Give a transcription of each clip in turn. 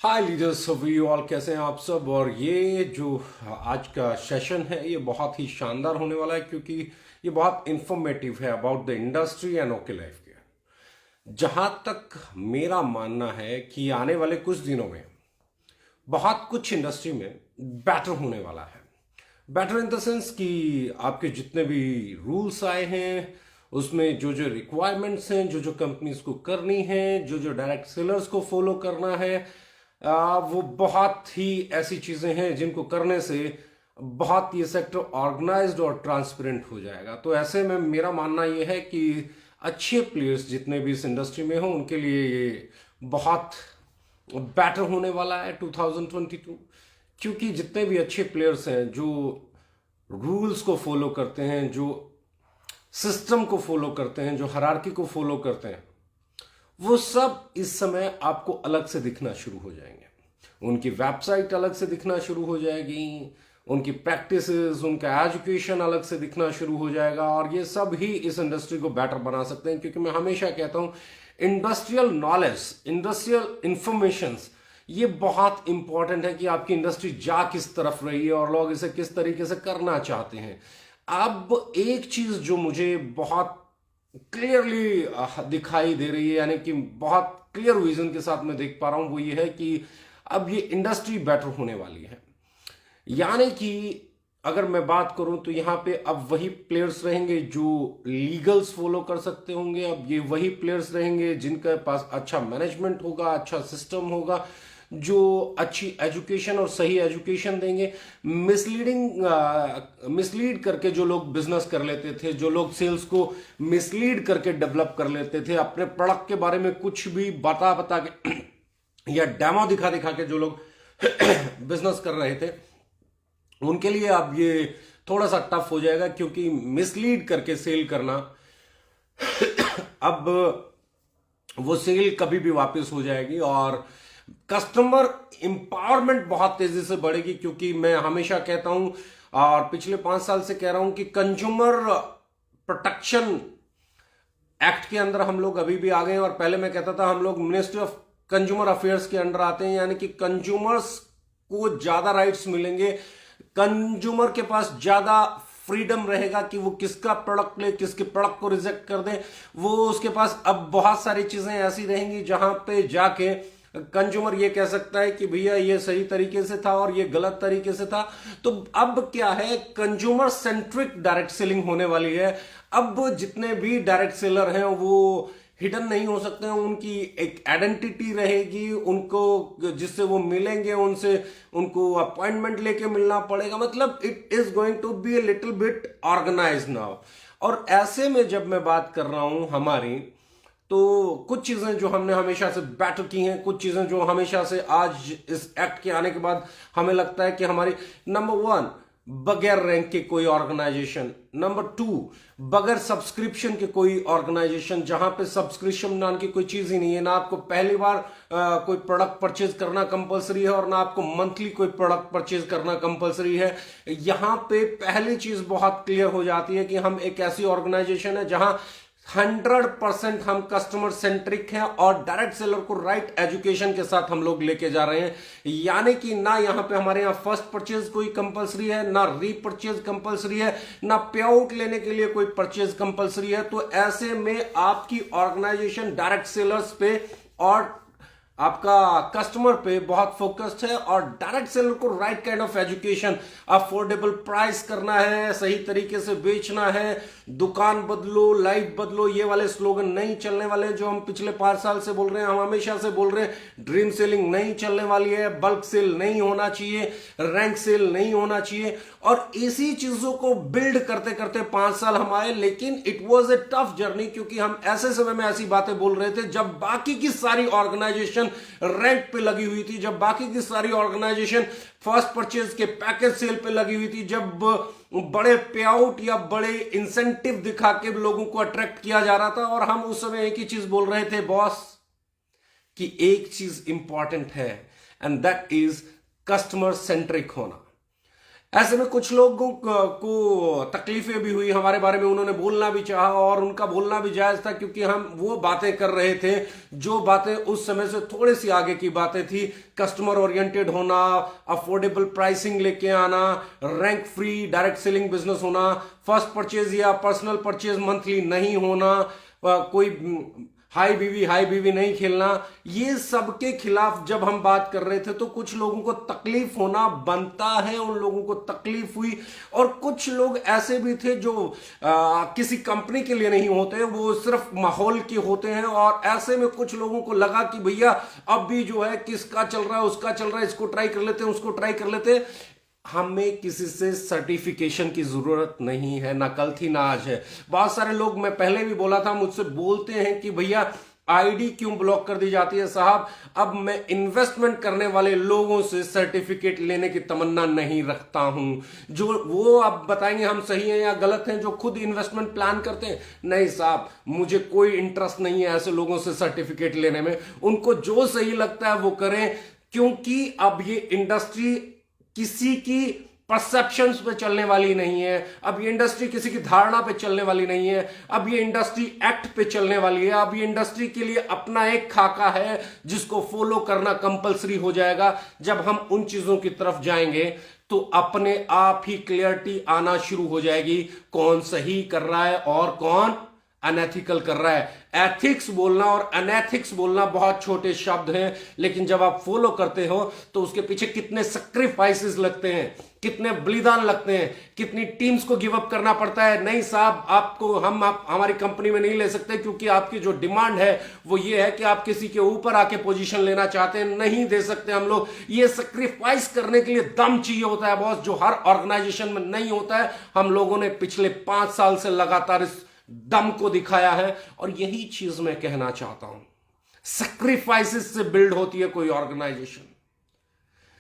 Hi leaders, we all कैसे हैं आप सब। और ये जो आज का सेशन है ये बहुत ही शानदार होने वाला है क्योंकि ये बहुत इंफॉर्मेटिव है about the industry and okay life के। जहां तक मेरा मानना है कि आने वाले कुछ दिनों में बहुत कुछ इंडस्ट्री में बेटर होने वाला है। बेटर इन द सेंस कि आपके जितने भी रूल्स आए हैं उसमें जो जो रिक्वायरमेंट्स हैं, जो जो कंपनीज को करनी है, जो जो डायरेक्ट सेलर्स को फॉलो करना है, वो बहुत ही ऐसी चीजें हैं जिनको करने से बहुत ये सेक्टर ऑर्गेनाइज्ड और ट्रांसपेरेंट हो जाएगा। तो ऐसे में मेरा मानना ये है कि अच्छे प्लेयर्स जितने भी इस इंडस्ट्री में हों उनके लिए ये बहुत बेटर होने वाला है 2022। क्योंकि जितने भी अच्छे प्लेयर्स हैं जो रूल्स को फॉलो करते हैं, जो सिस्टम को फॉलो करते हैं, जो हायरार्की को फॉलो करते हैं, वो सब इस समय आपको अलग से दिखना शुरू हो जाएंगे। उनकी वेबसाइट अलग से दिखना शुरू हो जाएगी, उनकी प्रैक्टिसेस, उनका एजुकेशन अलग से दिखना शुरू हो जाएगा। और ये सब ही इस इंडस्ट्री को बेटर बना सकते हैं। क्योंकि मैं हमेशा कहता हूं इंडस्ट्रियल नॉलेज, इंडस्ट्रियल इंफॉर्मेशन ये बहुत इंपॉर्टेंट है कि आपकी इंडस्ट्री जा किस तरफ रही है और लोग इसे किस तरीके से करना चाहते हैं। अब एक चीज जो मुझे बहुत क्लियरली दिखाई दे रही है, यानी कि बहुत क्लियर विजन के साथ मैं देख पा रहा हूं, वो ये है कि अब ये इंडस्ट्री बेटर होने वाली है। यानी कि अगर मैं बात करूं तो यहां पे अब वही प्लेयर्स रहेंगे जो लीगल्स फॉलो कर सकते होंगे। अब ये वही प्लेयर्स रहेंगे जिनके पास अच्छा मैनेजमेंट होगा, अच्छा सिस्टम होगा, जो अच्छी एजुकेशन और सही एजुकेशन देंगे। मिसलीड करके जो लोग बिजनेस कर लेते थे, जो लोग सेल्स को मिसलीड करके डेवलप कर लेते थे, अपने प्रोडक्ट के बारे में कुछ भी बता बता के या डेमो दिखा दिखा के जो लोग बिजनेस कर रहे थे, उनके लिए अब ये थोड़ा सा टफ हो जाएगा। क्योंकि मिसलीड करके सेल करना अब वो सेल कभी भी वापस हो जाएगी और कस्टमर एम्पावरमेंट बहुत तेजी से बढ़ेगी। क्योंकि मैं हमेशा कहता हूं और पिछले 5 साल से कह रहा हूं कि कंज्यूमर प्रोटेक्शन एक्ट के अंदर हम लोग अभी भी आ गए हैं। और पहले मैं कहता था हम लोग मिनिस्ट्री ऑफ कंज्यूमर अफेयर्स के अंडर आते हैं। यानी कि कंज्यूमर्स को ज्यादा राइट्स मिलेंगे, कंज्यूमर के पास ज्यादा फ्रीडम रहेगा कि वो किसका प्रोडक्ट ले, किसके प्रोडक्ट को रिजेक्ट कर दे। वो उसके पास अब बहुत सारी चीजें ऐसी रहेंगी जहां पे जाके कंज्यूमर ये कह सकता है कि भैया ये सही तरीके से था और ये गलत तरीके से था। तो अब क्या है, कंज्यूमर सेंट्रिक डायरेक्ट सेलिंग होने वाली है। अब जितने भी डायरेक्ट सेलर हैं वो हिडन नहीं हो सकते हैं, उनकी एक आइडेंटिटी रहेगी, उनको जिससे वो मिलेंगे उनसे उनको अपॉइंटमेंट लेके मिलना पड़ेगा। मतलब it is going to be a little bit organize now. और ऐसे में जब मैं बात कर रहा हूं हमारी, तो कुछ चीजें जो हमने हमेशा से बेटर की हैं, कुछ चीजें जो हमेशा से आज इस एक्ट के आने के बाद हमें लगता है कि हमारी नंबर 1 बगैर रैंक के कोई ऑर्गेनाइजेशन, नंबर 2 बगैर सब्सक्रिप्शन के कोई ऑर्गेनाइजेशन, जहां पे सब्सक्रिप्शन नाम की कोई चीज ही नहीं है। ना आपको पहली बार कोई प्रोडक्ट परचेज करना कंपलसरी है और ना आपको मंथली कोई प्रोडक्ट परचेज करना कंपलसरी है। यहां पे पहली चीज बहुत क्लियर हो जाती है कि हम एक ऐसी ऑर्गेनाइजेशन है जहां 100% हम कस्टमर सेंट्रिक हैं और डायरेक्ट सेलर को राइट एजुकेशन के साथ हम लोग लेके जा रहे हैं। यानी कि ना यहां पे हमारे यहां फर्स्ट परचेज कोई कंपलसरी है, ना रीपरचेज कंपलसरी है, ना पे आउट लेने के लिए कोई परचेज कंपलसरी है। तो ऐसे में आपकी ऑर्गेनाइजेशन डायरेक्ट सेलर्स पे और आपका कस्टमर पे बहुत फोकस्ड है और डायरेक्ट सेलर को right kind of education, affordable price करना है, सही तरीके से बेचना है, दुकान बदलो, लाइफ बदलो, ये वाले स्लोगन नहीं चलने वाले जो हम पिछले 5 साल से बोल रहे हैं। हम हमेशा से बोल रहे हैं ड्रीम सेलिंग नहीं चलने वाली है, बल्क सेल नहीं होना चाहिए, रैंक सेल नहीं होना चाहिए। और इसी चीजों को बिल्ड करते करते 5 साल हम आए, लेकिन it was a tough journey. क्योंकि हम ऐसे समय में ऐसी बातें बोल रहे थे जब बाकी की सारी ऑर्गेनाइजेशन रैंक पे लगी हुई थी, जब बाकी की सारी ऑर्गेनाइजेशन फर्स्ट परचेज के पैकेज सेल पे लगी हुई थी, जब बड़े पे आउट या बड़े इंसेंटिव दिखा के लोगों को अट्रैक्ट किया जा रहा था। और हम उस समय एक ही चीज बोल रहे थे बॉस, कि एक चीज इंपॉर्टेंट है and that is customer centric होना। ऐसे में कुछ लोगों को तकलीफें भी हुई हमारे बारे में, उन्होंने बोलना भी चाहा और उनका बोलना भी जायज था, क्योंकि हम वो बातें कर रहे थे जो बातें उस समय से थोड़ी सी आगे की बातें थी। कस्टमर ओरिएंटेड होना, अफोर्डेबल प्राइसिंग लेके आना, rank free direct selling business होना, फर्स्ट परचेज या पर्सनल परचेज मंथली नहीं होना, कोई हाई बीवी नहीं खेलना, ये सब के खिलाफ जब हम बात कर रहे थे तो कुछ लोगों को तकलीफ होना बनता है, उन लोगों को तकलीफ हुई। और कुछ लोग ऐसे भी थे जो किसी कंपनी के लिए नहीं होते, वो सिर्फ माहौल के होते हैं। और ऐसे में कुछ लोगों को लगा कि भैया अब भी जो है किसका चल रहा है, उसका चल रहा है, इसको ट्राई कर लेते हैं, उसको ट्राई कर लेते हैं। हमें किसी से सर्टिफिकेशन की जरूरत नहीं है, ना कल थी ना आज है। बहुत सारे लोग, मैं पहले भी बोला था, मुझसे बोलते हैं कि भैया आईडी क्यों ब्लॉक कर दी जाती है। साहब, अब मैं इन्वेस्टमेंट करने वाले लोगों से सर्टिफिकेट लेने की तमन्ना नहीं रखता हूं। जो वो अब बताएंगे हम सही हैं या गलत हैं, जो खुद इन्वेस्टमेंट प्लान करते हैं। नहीं साहब, मुझे कोई इंटरेस्ट नहीं है ऐसे लोगों से सर्टिफिकेट लेने में। उनको जो सही लगता है वो करें, क्योंकि अब ये इंडस्ट्री किसी की परसेप्शंस पे चलने वाली नहीं है। अब ये इंडस्ट्री किसी की धारणा पे चलने वाली नहीं है। अब ये इंडस्ट्री एक्ट पे चलने वाली है। अब ये इंडस्ट्री के लिए अपना एक खाका है जिसको फॉलो करना कंपलसरी हो जाएगा। जब हम उन चीजों की तरफ जाएंगे तो अपने आप ही क्लियरिटी आना शुरू हो जाएगी, कौन सही कर रहा है और कौन अनएथिकल कर रहा है। एथिक्स बोलना और अनएथिक्स बोलना बहुत छोटे शब्द हैं, लेकिन जब आप फॉलो करते हो तो उसके पीछे कितने सैक्रिफाइसेस लगते हैं, कितने बलिदान लगते हैं, कितनी टीम्स को गिव अप करना पड़ता है। नहीं साहब, आपको आप हमारी कंपनी में नहीं ले सकते, क्योंकि आपकी जो डिमांड है वो ये है कि आप किसी के ऊपर आके पोजीशन लेना चाहते हैं, नहीं दे सकते हम लोग। ये सैक्रिफाइस करने के लिए दम चाहिए होता है बॉस, जो हर ऑर्गेनाइजेशन में नहीं होता है। हम लोगों ने पिछले 5 साल से लगातार इस दम को दिखाया है और यही चीज मैं कहना चाहता हूं। सैक्रिफाइसेस से बिल्ड होती है कोई ऑर्गेनाइजेशन।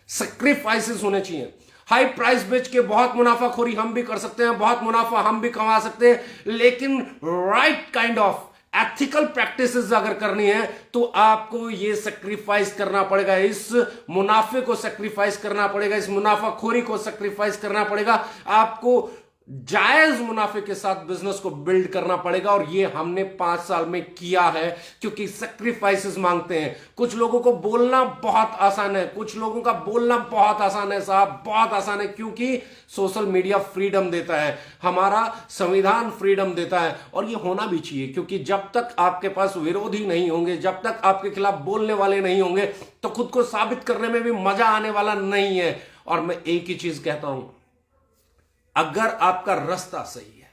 सैक्रिफाइसेस होने चाहिए। हाई प्राइस बेच के बहुत मुनाफाखोरी हम भी कर सकते हैं, बहुत मुनाफा हम भी कमा सकते हैं, लेकिन right kind of ethical practices अगर करनी है तो आपको ये सैक्रिफाइस करना पड़ेगा। इस मुनाफे को सैक्रिफाइस करना पड़ेगा, इस मुनाफाखोरी को सैक्रिफाइस करना पड़ेगा। आपको जायज मुनाफे के साथ बिजनेस को बिल्ड करना पड़ेगा और ये हमने 5 साल में किया है, क्योंकि सैक्रिफाइसेस मांगते हैं। कुछ लोगों को बोलना बहुत आसान है, कुछ लोगों का बोलना बहुत आसान है साहब, बहुत आसान है, क्योंकि सोशल मीडिया फ्रीडम देता है, हमारा संविधान फ्रीडम देता है। और ये होना भी चाहिए, क्योंकि जब तक आपके पास विरोधी नहीं होंगे, जब तक आपके खिलाफ बोलने वाले नहीं होंगे, तो खुद को साबित करने में भी मजा आने वाला नहीं है। और मैं एक ही चीज कहता हूं, अगर आपका रास्ता सही है,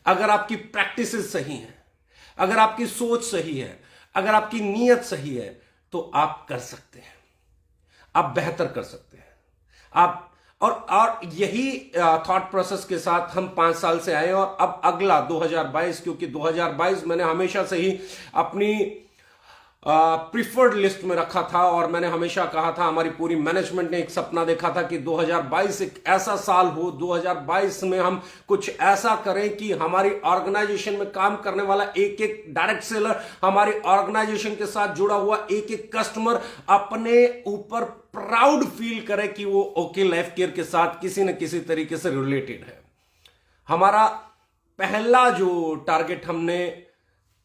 अगर आपकी प्रैक्टिसेस सही हैं, अगर आपकी सोच सही है, अगर आपकी नीयत सही है, तो आप कर सकते हैं, आप बेहतर कर सकते हैं। आप और यही थॉट प्रोसेस के साथ हम 5 साल से आए और अब अगला 2022, क्योंकि 2022 मैंने हमेशा से ही अपनी प्रिफर्ड लिस्ट में रखा था और मैंने हमेशा कहा था, हमारी पूरी मैनेजमेंट ने एक सपना देखा था कि 2022 एक ऐसा साल हो, 2022 में हम कुछ ऐसा करें कि हमारी ऑर्गेनाइजेशन में काम करने वाला एक एक डायरेक्ट सेलर, हमारी ऑर्गेनाइजेशन के साथ जुड़ा हुआ एक एक कस्टमर अपने ऊपर प्राउड फील करे कि वो ओके लाइफ केयर के साथ किसी न किसी तरीके से रिलेटेड है। हमारा पहला जो टारगेट हमने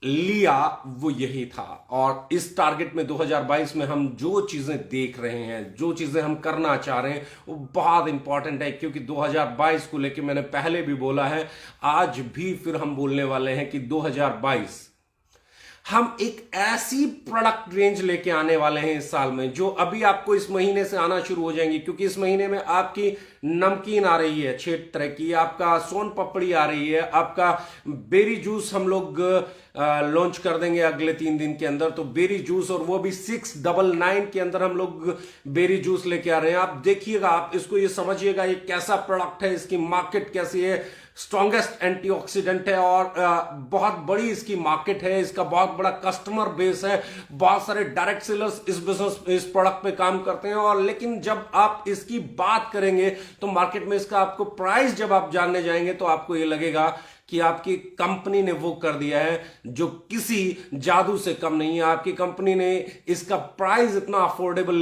लिया वो यही था और इस टारगेट में 2022 में हम जो चीजें देख रहे हैं, जो चीजें हम करना चाह रहे हैं, वो बहुत इंपॉर्टेंट है। क्योंकि 2022 को लेकर मैंने पहले भी बोला है, आज भी फिर हम बोलने वाले हैं कि 2022 हम एक ऐसी प्रोडक्ट रेंज लेके आने वाले हैं इस साल में, जो अभी आपको इस महीने से आना शुरू हो जाएंगी। क्योंकि इस महीने में आपकी नमकीन आ रही है 6 तरह की, आपका सोन पपड़ी आ रही है, आपका बेरी जूस हम लोग लॉन्च कर देंगे अगले 3 दिन के अंदर। तो बेरी जूस, और वो भी 699 के अंदर हम लोग बेरी जूस लेके आ रहे हैं। आप देखिएगा, आप इसको ये समझिएगा ये कैसा प्रोडक्ट है, इसकी मार्केट कैसी है। स्ट्रॉन्गेस्ट एंटीऑक्सीडेंट है और बहुत बड़ी इसकी मार्केट है, इसका बहुत बड़ा कस्टमर बेस है, बहुत सारे डायरेक्ट सेलर्स इस प्रोडक्ट पे काम करते हैं। और लेकिन जब आप इसकी बात करेंगे तो मार्केट में इसका आपको प्राइस जब आप जानने जाएंगे तो आपको ये लगेगा कि आपकी कंपनी ने वो कर दिया है जो किसी जादू से कम नहीं है। आपकी कंपनी ने इसका प्राइस इतना अफोर्डेबल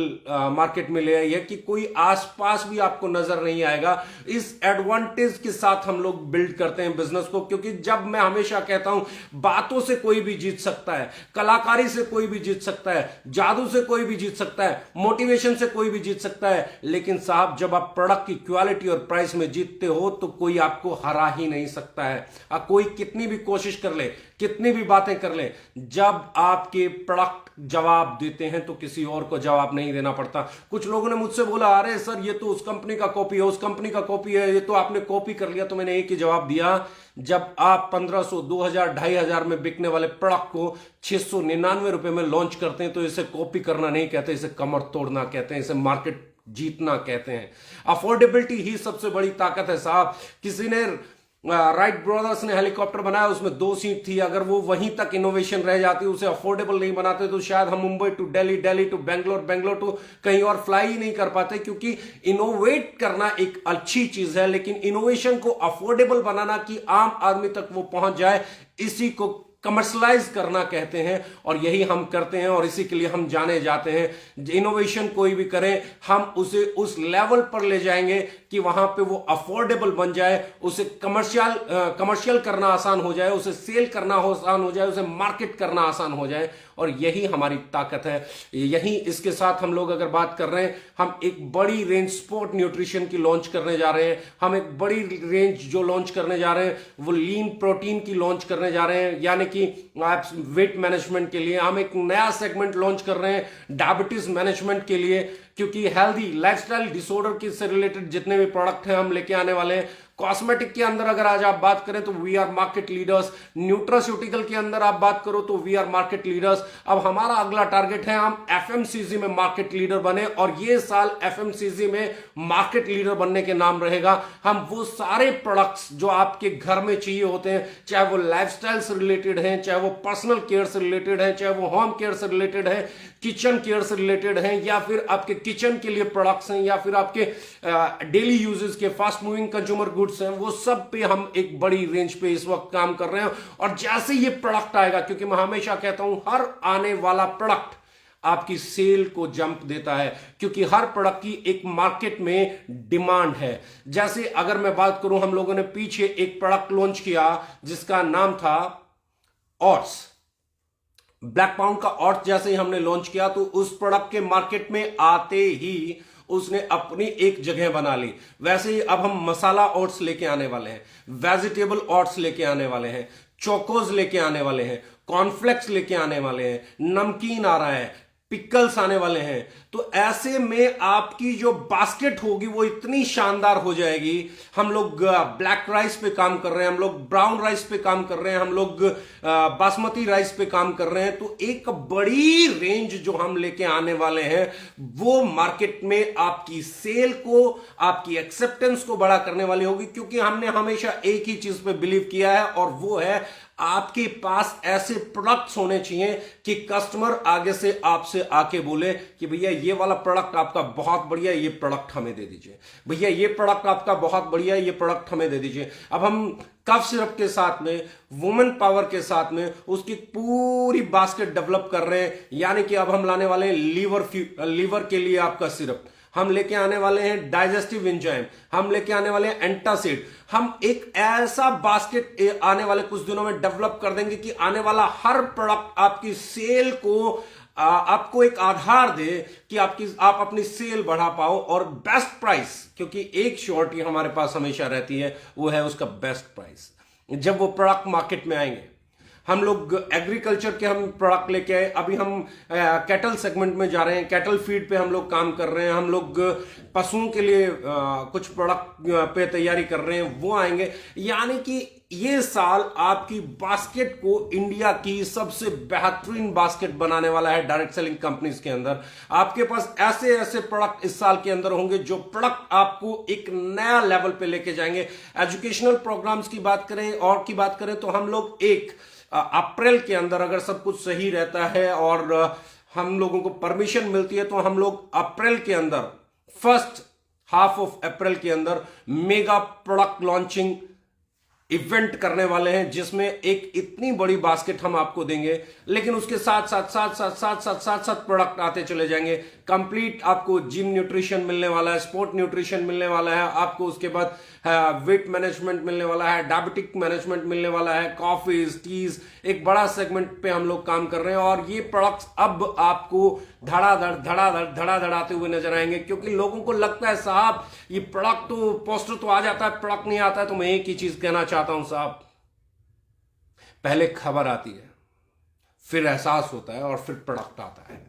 मार्केट में ले आई है कि कोई आसपास भी आपको नजर नहीं आएगा। इस एडवांटेज के साथ हम लोग बिल्ड करते हैं बिजनेस को, क्योंकि जब मैं हमेशा कहता हूं बातों से कोई भी जीत सकता है, कलाकारी से कोई भी जीत सकता है, जादू से कोई भी जीत सकता है, मोटिवेशन से कोई भी जीत सकता है, लेकिन साहब जब आप प्रोडक्ट की क्वालिटी और प्राइस में जीतते हो तो कोई आपको हरा ही नहीं सकता है। कोई कितनी भी कोशिश कर ले, कितनी भी बातें कर ले, जब आपके प्रोडक्ट जवाब देते हैं तो किसी और को जवाब नहीं देना पड़ता। कुछ लोगों ने मुझसे बोला अरे सर ये तो उस कंपनी का कॉपी है, उस कंपनी का कॉपी है, ये तो आपने कॉपी कर लिया। तो मैंने एक ही जवाब दिया, जब आप 1500, 2000, 2500 में बिकने वाले प्रोडक्ट को 699 रुपए में लॉन्च करते हैं तो इसे कॉपी करना नहीं कहते, इसे कमर तोड़ना कहते हैं, इसे मार्केट जीतना कहते हैं। अफोर्डेबिलिटी ही सबसे बड़ी ताकत है साहब। किसी ने राइट ब्रदर्स ने हेलीकॉप्टर बनाया, उसमें 2 सीट थी, अगर वो वहीं तक इनोवेशन रह जाती, उसे अफोर्डेबल नहीं बनाते तो शायद हम Mumbai to Delhi, Delhi to Bangalore, Bangalore to कहीं और फ्लाई ही नहीं कर पाते। क्योंकि इनोवेट करना एक अच्छी चीज है, लेकिन इनोवेशन को अफोर्डेबल बनाना कि आम आदमी तक वो पहुंच जाए, इसी को कमर्शलाइज करना कहते हैं। और यही हम करते हैं और इसी के लिए हम जाने जाते हैं। इनोवेशन कोई भी करें, हम उसे उस लेवल पर ले जाएंगे कि वहां पे वो अफोर्डेबल बन जाए, उसे कमर्शियल करना आसान हो जाए, उसे सेल करना आसान हो जाए, उसे मार्केट करना आसान हो जाए। और यही हमारी ताकत है। यही इसके साथ हम लोग अगर बात कर रहे हैं, हम एक बड़ी रेंज स्पोर्ट न्यूट्रिशन की लॉन्च करने जा रहे हैं। हम एक बड़ी रेंज जो लॉन्च करने जा रहे हैं वो लीन प्रोटीन की लॉन्च करने जा रहे हैं, यानी कि आप वेट मैनेजमेंट के लिए। हम एक नया सेगमेंट लॉन्च कर रहे हैं डायबिटीज मैनेजमेंट के लिए, क्योंकि हेल्दी लाइफस्टाइल डिसऑर्डर के से रिलेटेड जितने भी प्रोडक्ट हैं हम लेके आने वाले हैं। कॉस्मेटिक के अंदर अगर आज आप बात करें तो we are market leaders. Nutraceutical के अंदर आप बात करो तो वी आर मार्केट लीडर्स। अब हमारा अगला टारगेट है हम एफएमसीजी में मार्केट लीडर बने, और ये साल एफएमसीजी में मार्केट लीडर बनने के नाम रहेगा। हम वो सारे प्रोडक्ट्स जो आपके घर में चाहिए होते हैं, चाहे वो लाइफस्टाइल से रिलेटेड हैं, चाहे वो पर्सनल केयर से रिलेटेड है, चाहे वो होम केयर से रिलेटेड है, किचन केयर से रिलेटेड है, या फिर आपके किचन के लिए प्रोडक्ट्स हैं, या फिर आपके डेली यूजेस के फास्ट मूविंग कंज्यूमर गुड्स हैं, वो सब पे हम एक बड़ी रेंज पे इस वक्त काम कर रहे हैं। और जैसे ये प्रोडक्ट आएगा, क्योंकि मैं हमेशा कहता हूं हर आने वाला प्रोडक्ट आपकी सेल को जंप देता है, क्योंकि हर प्रोडक्ट की एक मार्केट में डिमांड है। जैसे अगर मैं बात करूं, हम लोगों ने पीछे एक प्रोडक्ट लॉन्च किया जिसका नाम था ऑट्स। ब्लैक पाउंड का ऑट्स जैसे ही हमने लॉन्च किया तो उस प्रोडक्ट के मार्केट में आते ही उसने अपनी एक जगह बना ली। वैसे ही अब हम मसाला ओट्स लेके आने वाले हैं, वेजिटेबल ओट्स लेके आने वाले हैं, चोकोज लेके आने वाले हैं, कॉर्नफ्लेक्स लेके आने वाले हैं, नमकीन आ रहा है, पिकल्स आने वाले हैं। तो ऐसे में आपकी जो बास्केट होगी वो इतनी शानदार हो जाएगी। हम लोग ब्लैक राइस पे काम कर रहे हैं, हम लोग ब्राउन राइस पे काम कर रहे हैं, हम लोग बासमती राइस पे काम कर रहे हैं। तो एक बड़ी रेंज जो हम लेके आने वाले हैं वो मार्केट में आपकी सेल को, आपकी एक्सेप्टेंस को बड़ा करने वाली होगी, क्योंकि हमने हमेशा एक ही चीज पे बिलीव किया है, और वो है आपके पास ऐसे प्रोडक्ट्स होने चाहिए कि कस्टमर आगे से आपसे आके बोले कि भैया ये वाला प्रोडक्ट आपका बहुत बढ़िया है, ये प्रोडक्ट हमें दे दीजिए, भैया ये प्रोडक्ट आपका बहुत बढ़िया है, ये प्रोडक्ट हमें दे दीजिए। अब हम कफ सिरप के साथ में, वुमेन पावर के साथ में उसकी पूरी बास्केट डेवलप कर रहे हैं, यानी कि अब हम लाने वाले हैं लीवर के लिए आपका सिरप, हम लेके आने वाले हैं डाइजेस्टिव एंजाइम, हम लेके आने वाले हैं एंटासिड। हम एक ऐसा बास्केट आने वाले कुछ दिनों में डेवलप कर देंगे कि आने वाला हर प्रोडक्ट आपकी सेल को आपको एक आधार दे कि आप अपनी सेल बढ़ा पाओ, और बेस्ट प्राइस, क्योंकि एक श्योरिटी हमारे पास हमेशा रहती है, वो है उसका बेस्ट प्राइस। जब वो प्रोडक्ट मार्केट में आएंगे, हम लोग एग्रीकल्चर के हम प्रोडक्ट लेके आए, अभी हम कैटल सेगमेंट में जा रहे हैं, कैटल फीड पे हम लोग काम कर रहे हैं, हम लोग पशुओं के लिए कुछ प्रोडक्ट पे तैयारी कर रहे हैं, वो आएंगे। यानी कि ये साल आपकी बास्केट को इंडिया की सबसे बेहतरीन बास्केट बनाने वाला है डायरेक्ट सेलिंग कंपनीज के अंदर। आपके पास ऐसे ऐसे प्रोडक्ट इस साल के अंदर होंगे जो प्रोडक्ट आपको एक नया लेवल पे लेके जाएंगे। एजुकेशनल प्रोग्राम्स की बात करें और की बात करें तो हम लोग एक अप्रैल के अंदर, अगर सब कुछ सही रहता है और हम लोगों को परमिशन मिलती है, तो हम लोग अप्रैल के अंदर, फर्स्ट हाफ ऑफ अप्रैल के अंदर मेगा प्रोडक्ट लॉन्चिंग इवेंट करने वाले हैं जिसमें एक इतनी बड़ी बास्केट हम आपको देंगे, लेकिन उसके साथ साथ साथ साथ साथ साथ साथ साथ प्रोडक्ट आते चले जाएंगे। कंप्लीट आपको जिम न्यूट्रिशन मिलने वाला है, स्पोर्ट न्यूट्रिशन मिलने वाला है आपको, उसके बाद वेट मैनेजमेंट मिलने वाला है, डायबिटिक मैनेजमेंट मिलने वाला है, कॉफीज, टीज, एक बड़ा सेगमेंट पे हम लोग काम कर रहे हैं। और ये प्रोडक्ट्स अब आपको धड़ाधड़ आते हुए नजर आएंगे, क्योंकि लोगों को लगता है साहब ये प्रोडक्ट तो पोस्टर तो आ जाता है, प्रोडक्ट नहीं आता है। तो मैं एक ही चीज कहना चाहता हूं साहब, पहले खबर आती है, फिर एहसास होता है और फिर प्रोडक्ट आता है।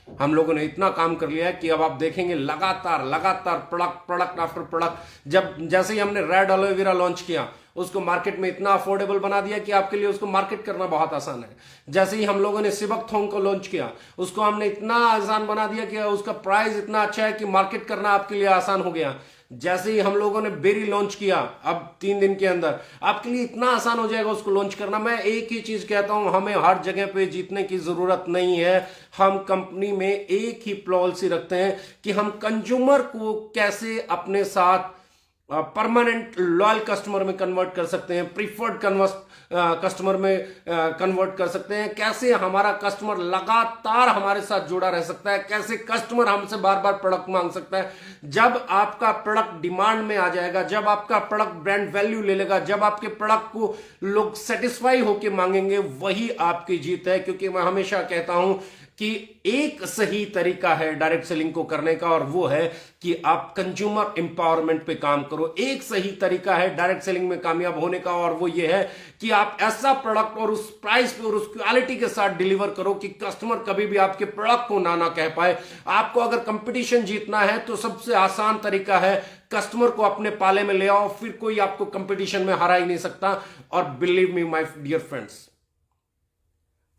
हम लोगों ने इतना काम कर लिया है कि अब आप देखेंगे लगातार प्रोडक्ट आफ्टर प्रोडक्ट। जब जैसे ही हमने रेड एलोवेरा लॉन्च किया, उसको मार्केट में इतना अफोर्डेबल बना दिया कि आपके लिए उसको मार्केट करना बहुत आसान है। जैसे ही हम लोगों ने सिबक थोंग को लॉन्च किया, उसको हमने इतना आसान बना दिया कि उसका प्राइस इतना अच्छा है कि मार्केट करना आपके लिए आसान हो गया। जैसे ही हम लोगों ने बेरी लॉन्च किया, अब 3 दिन के अंदर आपके लिए इतना आसान हो जाएगा उसको लॉन्च करना। मैं एक ही चीज कहता हूं, हमें हर जगह पे जीतने की जरूरत नहीं है। हम कंपनी में एक ही पॉलिसी रखते हैं कि हम कंज्यूमर को कैसे अपने साथ परमानेंट लॉयल कस्टमर में कन्वर्ट कर सकते हैं, प्रीफर्ड कस्टमर में कन्वर्ट कर सकते हैं, कैसे हमारा कस्टमर लगातार हमारे साथ जुड़ा रह सकता है, कैसे कस्टमर हमसे बार बार प्रोडक्ट मांग सकता है। जब आपका प्रोडक्ट डिमांड में आ जाएगा, जब आपका प्रोडक्ट ब्रांड वैल्यू ले लेगा, जब आपके प्रोडक्ट को लोग सेटिस्फाई होकर मांगेंगे, वही आपकी जीत है। क्योंकि मैं हमेशा कहता हूं कि एक सही तरीका है डायरेक्ट सेलिंग को करने का, और वो है कि आप कंज्यूमर एम्पावरमेंट पे काम करो। एक सही तरीका है डायरेक्ट सेलिंग में कामयाब होने का, और वो ये है कि आप ऐसा प्रोडक्ट और उस प्राइस पे और उस क्वालिटी के साथ डिलीवर करो कि कस्टमर कभी भी आपके प्रोडक्ट को ना कह पाए। आपको अगर कंपटीशन जीतना है तो सबसे आसान तरीका है कस्टमर को अपने पाले में ले आओ, फिर कोई आपको कंपटीशन में हरा ही नहीं सकता। और believe me my dear friends,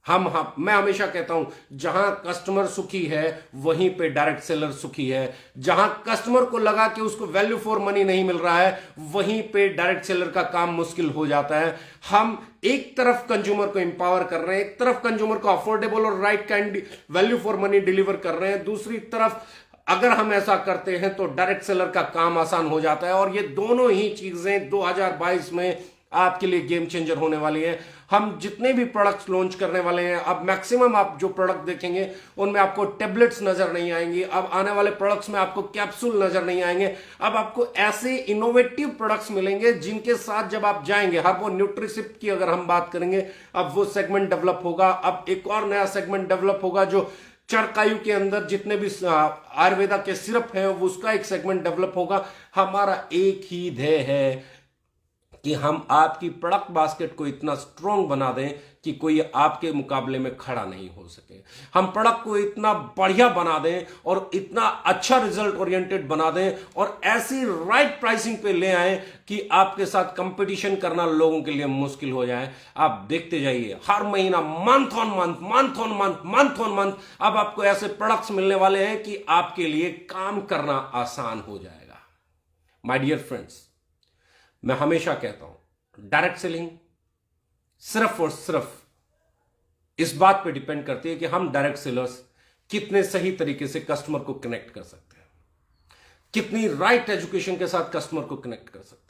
मैं हमेशा कहता हूं, जहां कस्टमर सुखी है वहीं पे डायरेक्ट सेलर सुखी है। जहां कस्टमर को लगा कि उसको वैल्यू फॉर मनी नहीं मिल रहा है, वहीं पे डायरेक्ट सेलर का काम मुश्किल हो जाता है। हम एक तरफ कंज्यूमर को एम्पावर कर रहे हैं, एक तरफ कंज्यूमर को अफोर्डेबल और right kind value for money deliver कर रहे हैं, दूसरी तरफ अगर हम ऐसा करते हैं तो डायरेक्ट सेलर का काम आसान हो जाता है। और ये दोनों ही चीजें 2022 में आपके लिए गेम चेंजर होने वाली है। हम जितने भी प्रोडक्ट्स लॉन्च करने वाले हैं, अब मैक्सिमम आप जो प्रोडक्ट देखेंगे उनमें आपको टेबलेट्स नजर नहीं आएंगी। अब आने वाले प्रोडक्ट्स में आपको कैप्सूल नजर नहीं आएंगे। अब आपको ऐसे इनोवेटिव प्रोडक्ट्स मिलेंगे जिनके साथ जब आप जाएंगे, हर वो न्यूट्रिसिप की अगर हम बात करेंगे, अब वो सेगमेंट डेवलप होगा। अब एक और नया सेगमेंट डेवलप होगा जो चरकायु के अंदर जितने भी आयुर्वेदा के सिरप हैं, उसका एक सेगमेंट डेवलप होगा। हमारा एक ही ध्येय है कि हम आपकी प्रोडक्ट बास्केट को इतना स्ट्रॉन्ग बना दें कि कोई आपके मुकाबले में खड़ा नहीं हो सके। हम प्रोडक्ट को इतना बढ़िया बना दें और इतना अच्छा रिजल्ट ओरिएंटेड बना दें और ऐसी राइट प्राइसिंग पे ले आए कि आपके साथ कंपटीशन करना लोगों के लिए मुश्किल हो जाए। आप देखते जाइए, हर महीना, मंथ ऑन मंथ अब आपको ऐसे प्रोडक्ट्स मिलने वाले हैं कि आपके लिए काम करना आसान हो जाएगा। माय डियर फ्रेंड्स, मैं हमेशा कहता हूं, डायरेक्ट सेलिंग सिर्फ और सिर्फ इस बात पे डिपेंड करती है कि हम डायरेक्ट सेलर्स कितने सही तरीके से कस्टमर को कनेक्ट कर सकते हैं, कितनी राइट एजुकेशन के साथ कस्टमर को कनेक्ट कर सकते हैं,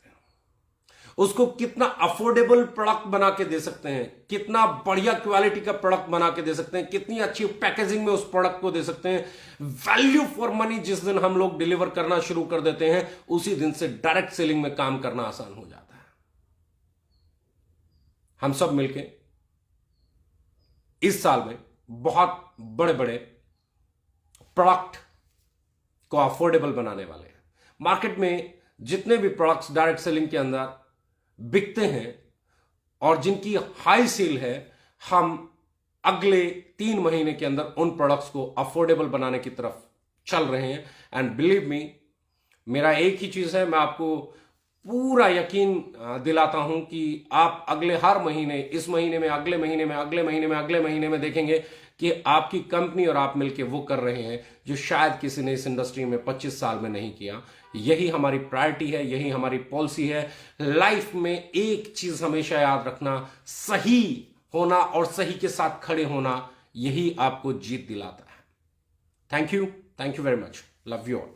उसको कितना अफोर्डेबल प्रोडक्ट बना के दे सकते हैं, कितना बढ़िया क्वालिटी का प्रोडक्ट बना के दे सकते हैं, कितनी अच्छी पैकेजिंग में उस प्रोडक्ट को दे सकते हैं। वैल्यू फॉर मनी जिस दिन हम लोग डिलीवर करना शुरू कर देते हैं, उसी दिन से डायरेक्ट सेलिंग में काम करना आसान हो जाता है। हम सब मिलके इस साल में बहुत बड़े बड़े प्रोडक्ट को अफोर्डेबल बनाने वाले हैं। मार्केट में जितने भी प्रोडक्ट्स डायरेक्ट सेलिंग के अंदर बिकते हैं और जिनकी हाई सेल है, हम अगले 3 महीने के अंदर उन प्रोडक्ट्स को अफोर्डेबल बनाने की तरफ चल रहे हैं। एंड बिलीव मी, मेरा एक ही चीज है, मैं आपको पूरा यकीन दिलाता हूं कि आप अगले हर महीने, इस महीने में, अगले महीने में, अगले महीने में, अगले महीने में देखेंगे कि आपकी कंपनी और आप मिलकर वो कर रहे हैं जो शायद किसी ने इस इंडस्ट्री में 25 साल में नहीं किया। यही हमारी प्रायोरिटी है, यही हमारी पॉलिसी है। लाइफ में एक चीज हमेशा याद रखना, सही होना और सही के साथ खड़े होना, यही आपको जीत दिलाता है। Thank you very much, love you all.